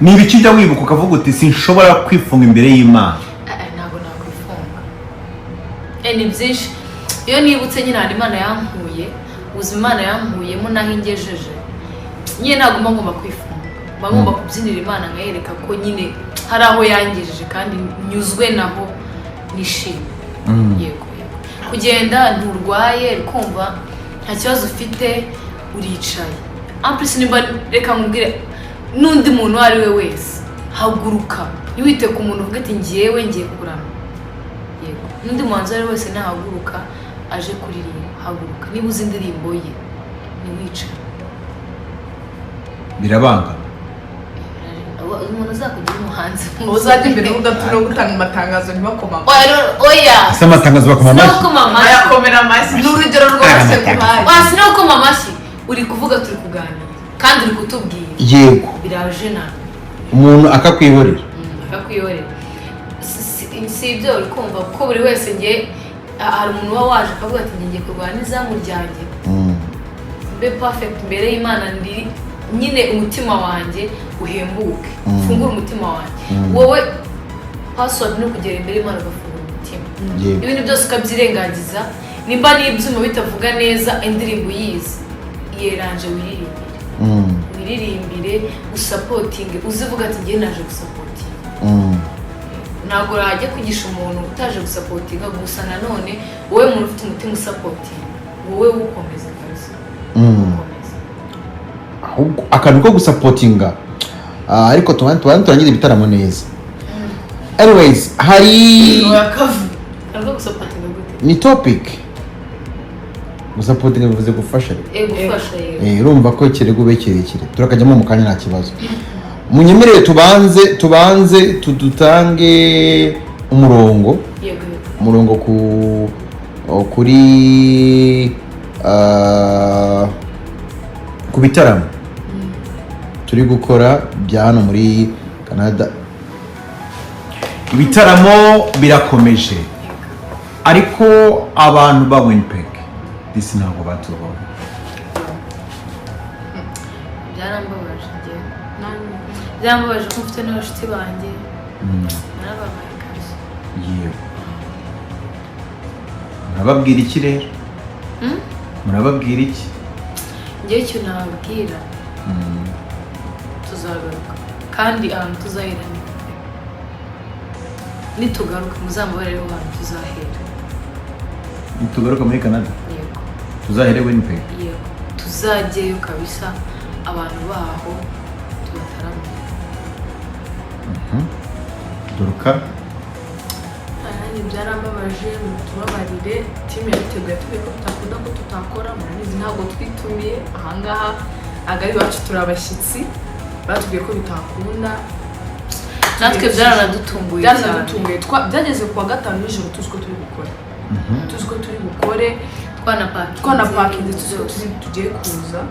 ni ibiki ujya wibuka ukavuga uti sinshobora kwifunga imbere y'Imana? Ntabwo nakwifunga. Ni byinshi. Iyo nibutse nyine hari Imana yankuye, ubuzima Imana yankuyemo naho ingejeje. Nyine ntabwo ngomba kwifunga. Ngomba kubyinira Imana nkayereka ko nyine hari aho yangejeje kandi nyuzwe naho nishimye. Yego. Kugenda nturwaye kumva nta kibazo ufite uricaye. Amplis nimba reka nkubwire n'undi muntu ari we wese haguruka. Niwite ku muntu uvuga ati ngiyewe ngiye kurama. Yego. N'undi muhanzi ari wese nahaguruka aje kuririmba. Haguruka. Niba uzi indirimbo ye niwicara. Birabanga. Umuntu uzakugira umuhanzi uzajya imbere udatuma gutanga amatangazo ntibakoma. Oya. Ese amatangazo bakoma amashyi? Ayakomera amashyi. N'urugero rwose kubaye. Sino gukoma amashyi. Uri kuvuga turi kuganira kandi uri kutubwira. Yego. Biraje na umuntu akakwihorera. Akakwihorera. Si ibyo uri kumva ko buri wese ngiye hari umuntu waje akavuga ati ngiye kurwana izamu ryanjye. Be perfect imbere y'Imana ndi nyine umutima wanjye uhembuke. Fungura umutima wanjye. Wowe password no kugera imbere y'Imana ugafungura umutima. Ibintu byose ukabyirengagiza. Nimba n'ibyuma bitavuga neza indirimbo yize. Yeranje wiririmbire usapotinge uzivuga ati ngiye naje gusapotinga. Ntabwo rajya kugisha umuntu utaje gusapotinga gusa nanone wowe muntu ufite umutima usapotinga wowe ukomeza kabisa. Ahubwo akantu ko gusapotinga ariko turangira ibitaramo neza. Anyways, hari ariko gusapotinga gute? Ni topic. Gusapotinga bivuze gufasha. Gufasha yego. Urumva ko kirego ube kirekire. Turakajyamo mu kanya nta kibazo. Munyemerere tubanze tudutange umurongo. Yego. Umurongo kuri ku bitaramo turi gukora bya hano muri Canada. Ibitaramo birakomeje ariko abantu ba Winnipeg disi ntabwo batubona. Byambabaje ko mfite n'abashuti banjye. Narababaye kabisa. Yewe. Murababwira iki rero? Murababwira iki? Ngiye icyo nababwira. Tuzagaruka kandi ahantu tuzahera nitugaruka muzamubare w'abantu tuzahera. Nitugaruka muri Canada? Yego. Tuzahere Winnipeg? Yego. Tuzajyeyo kabisa abantu baho tubatarame. Dorcas? Byarambabaje mutubabarire timu yateguye ko tutakunda ko tutakora murabizi ntabwo twitumiye ahangaha agari bacu turabashyitsi batubwiye ko bitakunda natwe byaranadutunguye byageze kuwa gatanu nijoro tuzi ko turi bukore twanapakinze tuzi ko tugiye kuza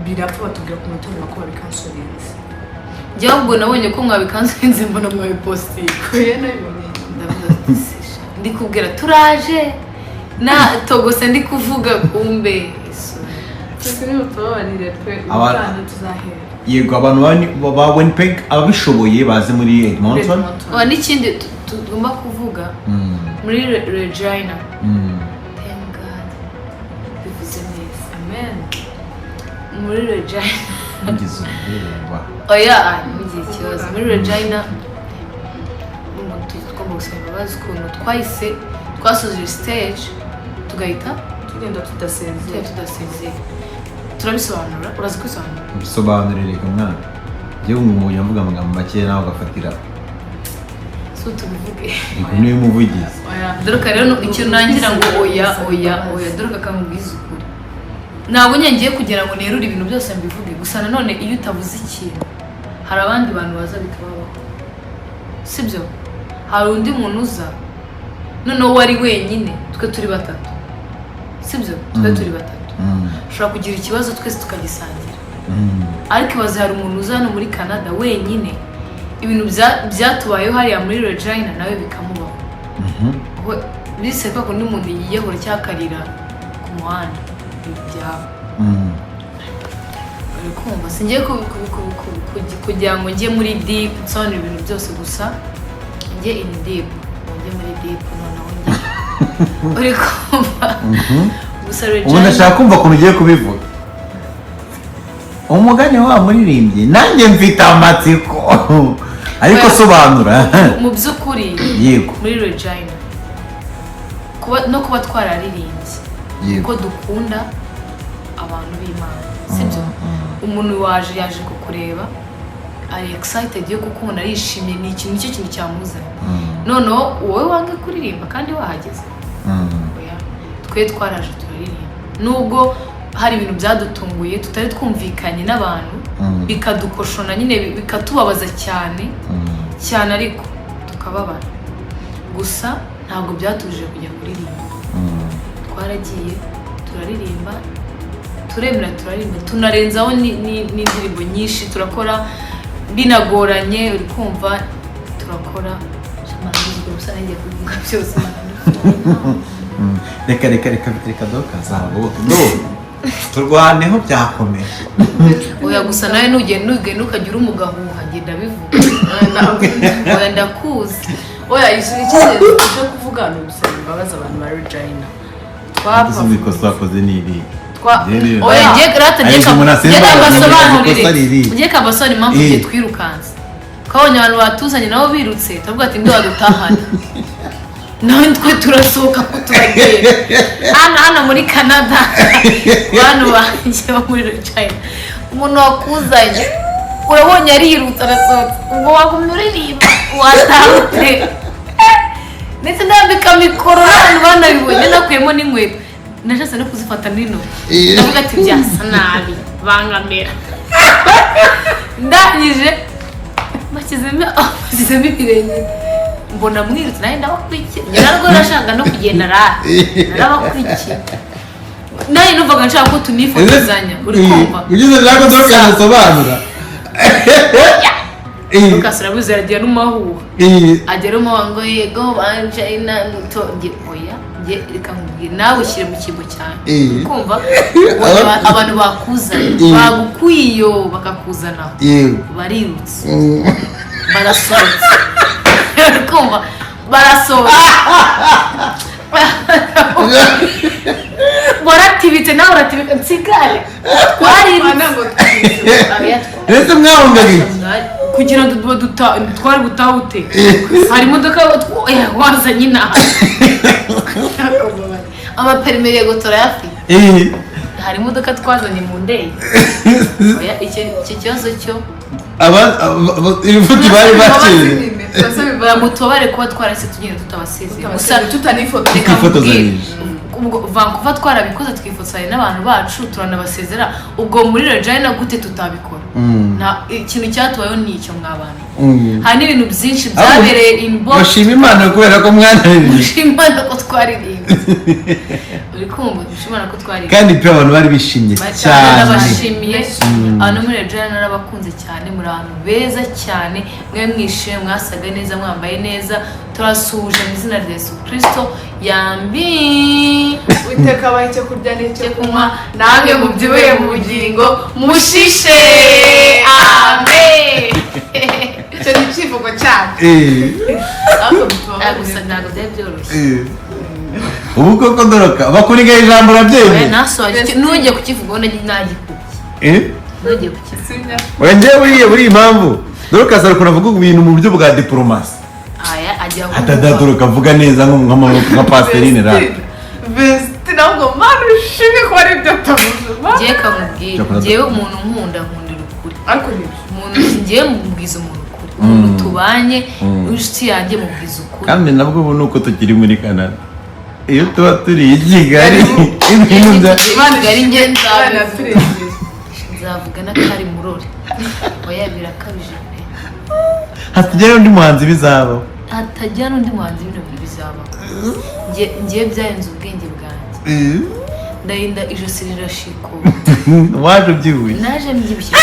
birapfa batubwira ku matora ko babikansorinze. Njye ahubwo nabonye ko mwabikansorinze mbona mwabipostinga. Ndi kubwira turaje na togose ndi kuvuga kumbe abantu tuzahera. Yego abantu ba Winnipeg ababishoboye baze muri Edmonton. N'ikindi tugomba kuvuga muri Regina. Thank God. Bivuze neza. Amen. Muri Regina. Ngize ubwoba. Oya ngize ikibazo muri Regina. Bazi ukuntu twahise twasoje stage tugahita tugenda tudasezeye turabisobanura. Urazi kwisobanura? Bisobanurire reka mwana yewe umuntu mvuga amagambo make nawe ugafatira so tubivuge niyo muvugizi. Dorcas rero ikintu nangira ngo oya Dorcas kamubwiza ukuri ntabwo ngiye kugira ngo nerure ibintu byose mbivuge gusa nanone iyo utavuze ikintu hari abandi bantu baza bikabaho sibyo. Hari undi muntu uza noneho wari wenyine twe turi batatu sibyo twe turi batatu ushobora kugira ikibazo twese tukagisangira. Ariko ibaze hari umuntu uza hano muri Canada wenyine ibintu byatubayeho hariya muri Regina nawe bikamubaho. Bise ko undi muntu yiyahura cyakarira ku muhanda byaba. Ariko kumva singiye kugira ngo njye muri deep nsobanura ibintu byose gusa njye in deep njye muri deep noneho njye uri kumva gusa ubu ndashaka kumva ukuntu ugiye kubivuga umugani wa muririmbyi nanjye mfite amatsiko ariko sobanura mu by'ukuri yego muri Regina no kuba twararirimbye ko dukunda abantu b'Imana sibyo umuntu yaje kukureba ari excited yo kukubona arishimye ni ikintu nicyo kintu cyamuzanye noneho wowe wange kuririmba kandi wahageze twe twaraje turaririmba nubwo hari ibintu byadutunguye tutari twumvikanye n'abantu bikadukoshona nyine bikatubabaza cyane cyane ariko tukababara gusa ntabwo byatuje kujya kuririmba twaragiye turaririmba turemera turarimba tunarenzaho n'indirimbo nyinshi turakora binagoranye uri kumva turakora cyamazwe gusa ngiye kuvuga byose reka dokazabo turwaneho byakomeye oya gusa nawe nugenda ukagira umugahuha ngenda bivuga oya ndakuzi oya ikintu cyo kuvuga no gusaba imbabazi abantu ba Regina twakoze n'ibi oya ngiye grate ngiye kabasobanurire impamvu ngiye twirukanze twabonye abantu batuzanye nabo birutse turavuga ati ndi wadutahana nawe twe turasohoka ko turagenda hano muri Canada abantu banjye bo muri Regina umuntu wakuzanye urabonye arirutse arasohotse ubwo wagumye uririmba watahute ndetse ndambika mikoro n'abantu banabibonye nakuyemo n'inkweto nashatse no kuzifata nino ndavuga ati byasa nabi bangamera ndangije bashyizemo ibirenge mbona mwirutse nawe ndabakurikiye narwo nashaka no kugenda narabakurikiye nawe numvaga nshaka ko tunifotozanya uri kumva ugize nshaka dokasobanura Dorcas urabizi aragira n'umuhuha agera umuhango yego banje nutonge oya nge reka nkubwire nawe ushyire mu kigo cyane kumva abantu bakuzanye bagukwiyo bakakuzana barirutse barasohotse kumva barasohotse baratibitse nawe uratibika nsigare ese mwahungaga kugira ngo twari gutahute hari imodoka wazanye inaha amaperime yego turayafite hari imodoka twazanye mu ndege iki kibazo cyo ibifuti bari bakeye bamutobare kuba twarase tugenda tutabasezeye gusa tutanifotoza Vancouver twarabikoze twifotozanya n'abantu bacu turanabasezera ubwo muri Regina gute tutabikora ikintu cyatubayeho ni icyo mw'abantu hari n'ibintu byinshi byabereye inbox bashima Imana kubera ko mwanaririmba bashima Imana ko twaririmba uri kumva bashima Imana ko twaririmba kandi pe abantu bari bishimye cyane nabashimiye abantu muri Regina narabakunze cyane muri abantu beza cyane mwe mwishimye mwasaga neza mwambaye neza turasuje mu izina rya Yesu Kristo yambi witeka baye cyo kurya n'icyo kunywa nange mubyibuye mu bugingo mushishe amen icyo ni ikivugo cyane gusa ntabwo byari byoroshye ubu koko Doroka bakurigaye ijambo urabyemeye ntugiye kukivugaho nagikubye ntugiye kukivuga wengeye buriya impamvu Dorcas ariko navuga ibintu mu buryo bwa diplomasi atadadoroka avuga neza nka Pasiterine ra Vestina ngo manu ushime ko ari byo tavuze ngiye kamubwira ngiye umuntu nkundira ukuri ariko ni umuntu ngiye mubwiza umuntu ukuri umuntu tubanye inshuti yanjye mubwiza ukuri kandi nabwo ubu nuko tukiri muri Canada iyo tuba turi i Kigali ibintu bya Kigali nzavuga n'akari murore oya birakabije pe hatajya undi muhanzi bizabaho hatajya n'undi muhanzi ibintu bizabaho ngiye byarenze ubwenge bwanjye ndarinda ijosi rirashiko waje ubyibuye naje mbyibushye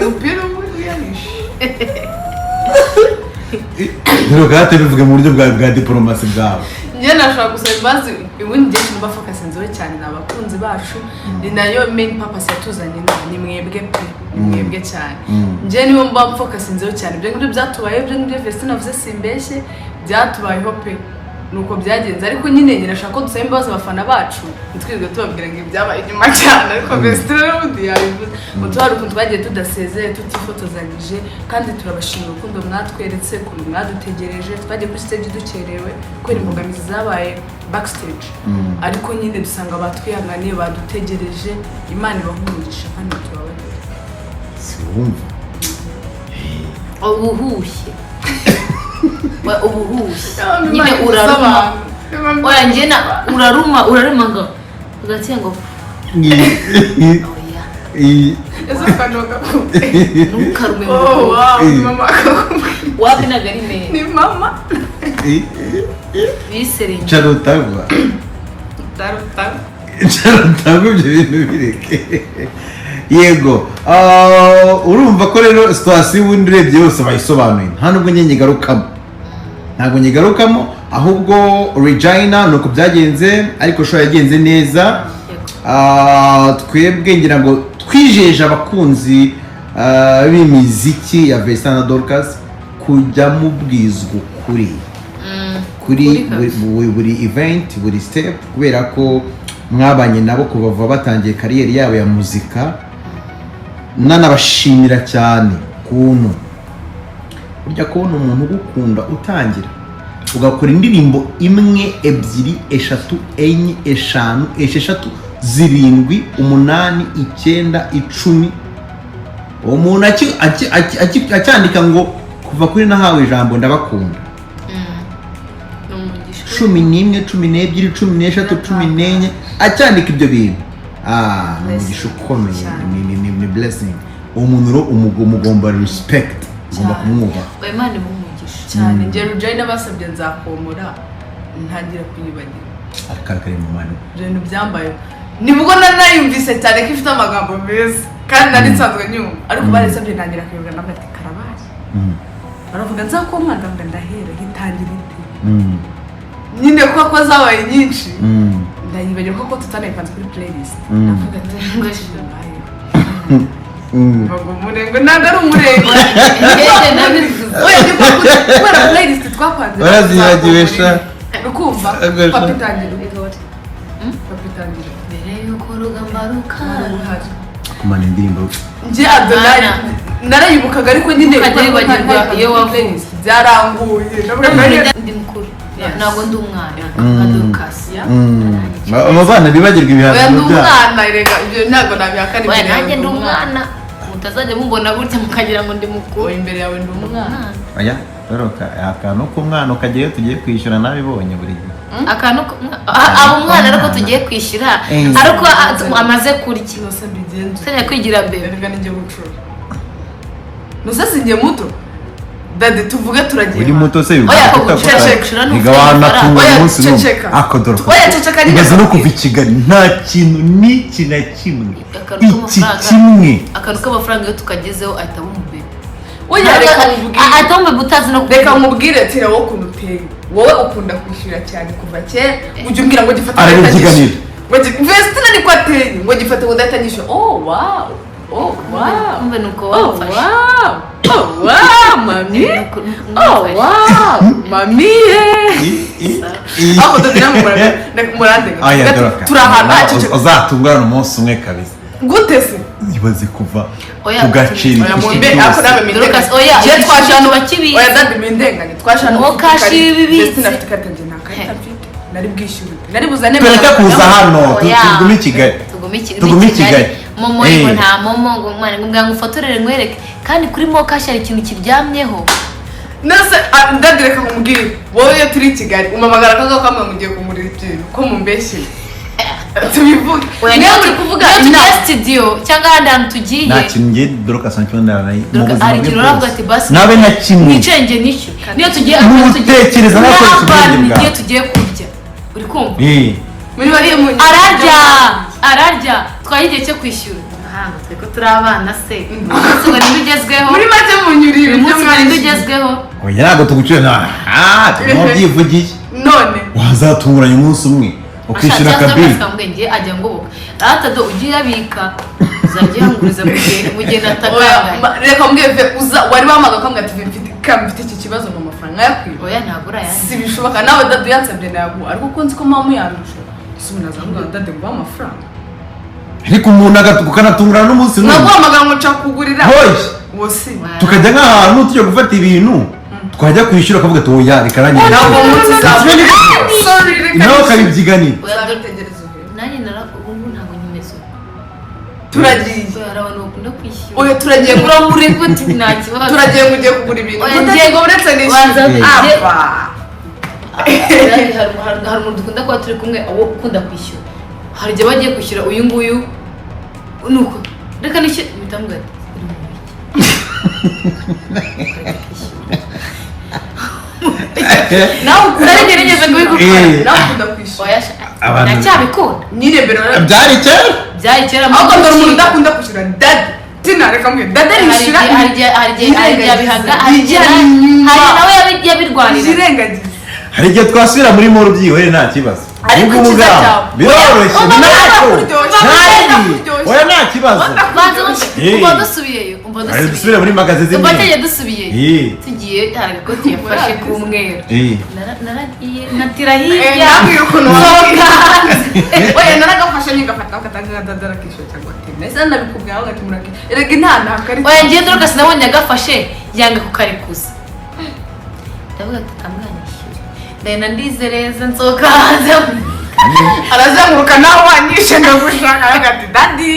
umupira w'uyanishe Dorcas bivuga mu buryo bwa diplomasi bwawe njye nashaka gusaba imbabazi ubundi byinshi numva focus nziwe cyane n'abakunzi bacu ni nayo main purpose yatuzanye ni mwebwe pe ni mwebwe cyane nje nibo mba focus nziwe cyane ibyo ngibyo byatubaye ibyo ngibyo Vestina navuze simbeshye byatubayeho pe nuko byagenze ariko nyine nashaka ko dusaba imbabazi abafana bacu nitwirirwa tubabwira ngo ibyabaye inyuma cyane ariko Vestina n'ubundi yabivuze mutwara ukuntu twagiye tudasezeye tutifotozanyije kandi turabashimira urukundo mwatweretse ukuntu mwadutegereje twagiye kuri stage dukerewe kubera imbogamizi zabaye backstage ariko nyine dusanga batwihanganiye badutegereje Imana ibahumugisha kandi turababarira siwumva ubuhushye ubuhushye nyine uraruma oya njye uraruma ngo ugatse ngo ese kanoga nukarume oh wow mama wapi nagari me ni mama biserenge charotagwa ibyo bintu bireke yego urumva ko rero situation ubundi urebye yose bayisobanuye nta nubwo ntabwo nyigarukamo ahubwo Regina nuko byagenze ariko show yagenze neza twebwe ngira ngo twijeje abakunzi b'imiziki ya Vestina and Dorcas kujya mubwizwa kuri buri event buri step kubera ko mwabanye nabo kuva batangiye kariyeri yabo ya muzika nanabashimira cyane kuntu burya kubona umuntu ugukunda utangira ugakora indirimbo imwe ebyiri eshatu enye eshanu esheshatu zirindwi umunani icyenda icumi umuntu acyandika ngo kuva kuri nahawe ijambo ndabakunda 11 12 13 14 acyandika ibyo bintu ni umugisha ukomeye ni blessing umuntu ro umugomba respect ugomba kumwubaha Imana imumugisha cyane nje Regina basabye nzakomora ntangira kuyibagira akakare mu mano ibintu byambaye nibwo nanayumvise cyane ko ifite amagambo meza kandi nari nsanzwe nyuma ariko barisabye ntangira kuyivuga nabati karabaye baravuga nzakomwa ndahera hitangira ite nyine ko zabaye nyinshi ndayibagira ko tutanayipanze kuri playlist navuga ati ngashira bayo bago murengo nanga ari umurengo ngeze nabivuze oya ni kwa playlist twapanze baraziyagiwesha ukumva papitangira papitangira mbere yuko rugamba rukara kumana indirimbo nje Adonai narayibukaga ariko nyine ukagiribagirwa iyo wavuze byaranguye ndi mukuru ntabwo ndi umwana nka Dorcas abana bibagirwa ibihano byabo ndi umwana rega ibyo ntabwo nabihakana imbere nanjye ndi umwana mutazajya mumbona gutya mukagira ngo ndi mukuru imbere yawe ndi umwana oya Doroka akantu k'umwana ukagiye tugiye kwishyura nabibonye buri gihe akantu abo umwana ariko tugiye kwishyura ariko amaze kurya senya kwigira mbere rega ninjye gucura nusase ngiye muto dade tuvuge turagiye uri muto se oya ko guceceka nigabana tunga umunsi n'umwe akodoroka oya ceceka ni no kuva i Kigali nta kintu n'iki na kimwe iki kimwe akantu k'amafaranga yo tukagezeho ahita bumubera oya reka mvuge atombe butazi no reka mubwire tira wo kuntu uteye wowe ukunda kwishyura cyane kuva kera ujye umbwira ngo gifata arabiganira Vestina ni ko ateye ngo gifata udatanyisha oh wow oh wow umbe nuko wafashe oh wow mami oh wow mami ako tubira mu murande turahana uzatungana umunsi umwe kabisa gute se ibaze kuva tugacira Dorcas oya je twashano bakibi oya dadi mindenganye twashano mo kashi bibi Vestina afite katanje nakayita mfite nari bwishyure nari buzane tureka kuza hano tugumi i Kigali momo ngo nta momo ngo mwana ngo ufotorere nkwereke kandi kuri mo kashi hari ikintu kiryamyeho nase ndadireka kumubwira wowe turi Kigali umamagara kazo kamwe mugiye kumurira ikintu ko mumbeshye tubivuge niyo turi kuvuga ina studio cyangwa handi tugiye nta kintu ngiye Dorcas sancho ndarayi mu buzima bwe bwose basi nabe nta kimwe nicenge nicyo niyo tugiye mutekereza niyo tugiye kurya uri kumva muri bari mu ararya twayigiye cyo kwishyura ahanga tweko turi abana se ngo nibigezweho muri make munyurira ibyo mwandugezweho oya ntabwo tuguciye nta tugomba byivugiye none wazatunguranya umunsi umwe ukishyura kabiri ngiye ajya ngoboka atado ugiye abika uzajya yanguriza mu gihe nataganga reka mbweve uza wari bamaga ko ngati mfite iki kibazo mu mafaranga yakwiba oya ntabwo urayandi si bishoboka nawe dadu yansabye nayaguha ariko uko nzi ko mama yarusha suminaza ngo dadu ngo amafaranga ariko umuntu ukanatungurana n'umunsi n'umwe naguhamagara ngo nshaka kugurira wose tukajya nk'ahantu tujya gufata ibintu twajya kwishyura akavuga ati oya reka nanjye ntabwo munsi sorry reka nawe ukabibyiganira uzategereza nanjye ubu ntabwo nyimeze turagiye hari abantu bakunda kwishyura oya turagiye uramure ko nta kibazo turagiye ngo ugiye kugura ibintu ngiye ngo uretse nishyura hari umuntu dukunda kuba turi kumwe abo ukunda kwishyura hari igihe bagiye kwishyura uyu nguyu nuko reka nishyure bitambwira nawe uragerageza kubigukora nawe ukunda kwishyura ndacyabikunda nyine mbere byari kera ahubwo dore umuntu udakunda kwishyura dadi tina reka mbwira dadi arishyura hari igihe abihaga hari nawe yabirwanira irengagiza hari igihe twasubira muri moro byihorere nta kibazo ariko cyiza cyane biroroshye oya nta kibazo umva dusubiyeyo dusubire muri magaze zimwe umva tujye dusubiyeyo tugiye hari agakoti yafashe k'umweru naragiye natira hirya nabwiye ukuntu oya naragafashe nigafata akatangira dadara kisho cyangwa tina ese nabikubwiye aho ngati murake erega intana akari oya ngiye Dorcas nabonye agafashe yanga kukarikuza ndavuga ati amwanyishyure ndenda ndizereza nsohoka hanze arazenguruka nawe wanyishe ndagushaka agati dadi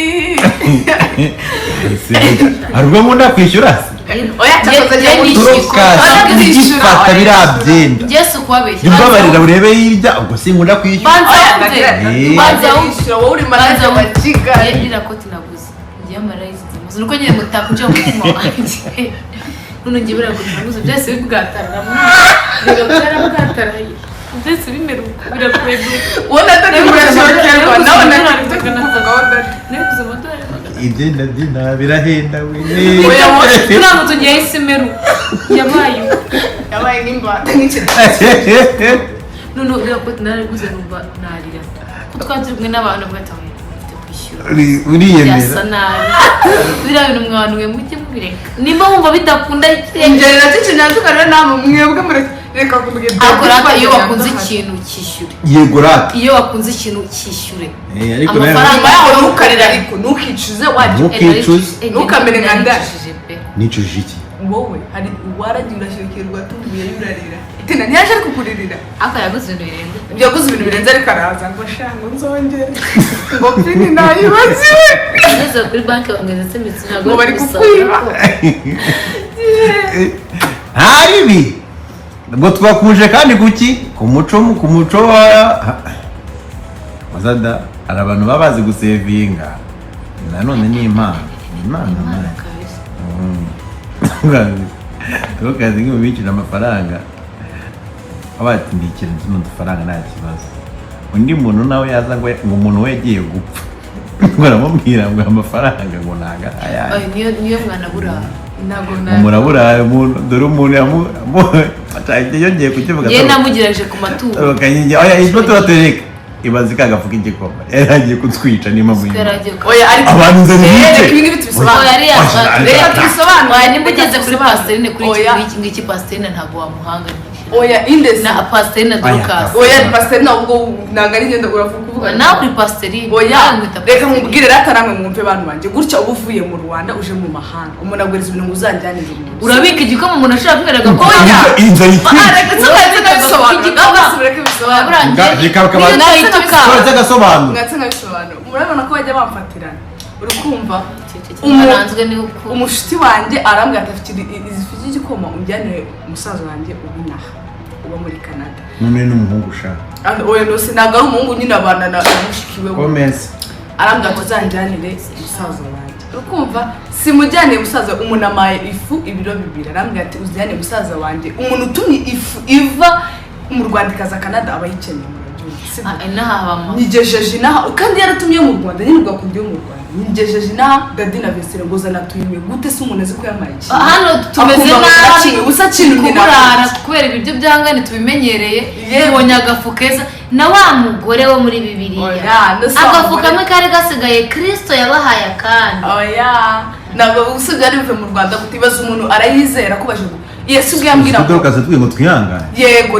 hari ubwo nkunda kwishyura oya cyakoze igifata birabyenda Yesu kubabeshya mbabarira urebe hirya ubwo sinkunda kwishyura banza kwishyura wowe uri manaje wa Kigali iriya koti naguze ngiye amarayizi nzimuze nuko nyine mutakunje mu mutima wanjye none ngiye biraguze byose bibwataramo bibwataramo ndetse bimeruka birakwego wona dadi murashokerwa nawe nafite kuvuga wona nekuze amadolari igenda dina birahenda we oya ntabwo tugiye isemeru yabaye n'imbata nk'icyo none uriya koti nariguze numva narira ko twari turi kumwe n'abantu bagataha mfite kwishyura uriyemera byasa nabi biriya bintu mwanuye mujye mubireka nimba wumva bidakunda ingerera cy'ikinyarwanda tukarira namwe mwebwe mureka kubwira agora iyo wakunze ikintu cyishyure yego rata iyo wakunze ikintu cyishyure amafaranga yawe ntukarira ariko ntukicuze wajya ntukamere nka ndashije pe nicujije iki wowe hari waragiye urashyikirwa tuvuye urarira tina ntiyaje ari kukuririra yaguze ibintu birenze yaguze ibintu birenze ariko araza ngo shango nzongere ngo pini nayibaziwe ngeze kuri banki bamweze imitsi ngo bari kukwiba nta bibi ngo twakuje kandi kuki ku muco wa wazada hari abantu baba bazi gusevinga nanone ni impano tukazi nk'ubikira amafaranga abati ndikira nzino dufaranga nta kibazo undi muntu nawe yaza ngo umuntu we yagiye gupfa ngo aramubwira ngo amafaranga ngo ntago ayaye niyo mwana burara umurabura dore umuntu yongeye kukivuga yewe namugerageje ku matungo oya ibyo turatereka ibaze kagafuka igikoma yaragiye kutwica niba mu abantu nzanye reka tubisobanure nimba ugeze kuri pasiterine kuri iki ngiki pasiterine ntabwo wamuhanganisha oya indesi na pasiterine Dorcas oya pasiterine ubwo ntabwo ari ngenda uravuga nawe uri pasiterine oya reka mubwire rata namwe mwumve bantu banjye gutya uba uvuye mu Rwanda uje mu mahanga umuntu aguriza ibintu ngo uzanjyanire mu urabika igikoma umuntu ashaka kumwereka ko inzu murabona ko bajya bamfatirana uri kumva umushuti wanjye arambwira ati afite izifite igikoma umujyanire umusaza wanjye ubinaha uba muri Canada none n'umuhungu ushaka oya nose ntabwo ari umuhungu nyine abana na mushikiwe arambwira ati uzanjyanire umusaza wanjye uri kumva simujyaniye musaza umuntu amaye ifu ibiro 2 arambwira ati uzjyane musaza wanjye umuntu utumye ifu iva mu Rwanda ikaza Canada abayikeneye nigejeje inaha kandi yaratumye mu Rwanda nyine ubwakundiye mu Rwanda nigejeje inaha Dadi na Vestina ngo zanatuye gute se umuntu azi ko yamaye hano tumeze nabi usa kintu kuburara kubera ibiryo byangane tubimenyereye tubonye agafu keza na wa mugore wo muri Bibiliya Oya, agafu kamwe kari gasigaye Kristo yabahaye akandi. Oya, ntabwo usigaye bive mu Rwanda gutibaza umuntu arayizera kubaje ngo Yesu ubwe yambwira ngo twihangane. Yego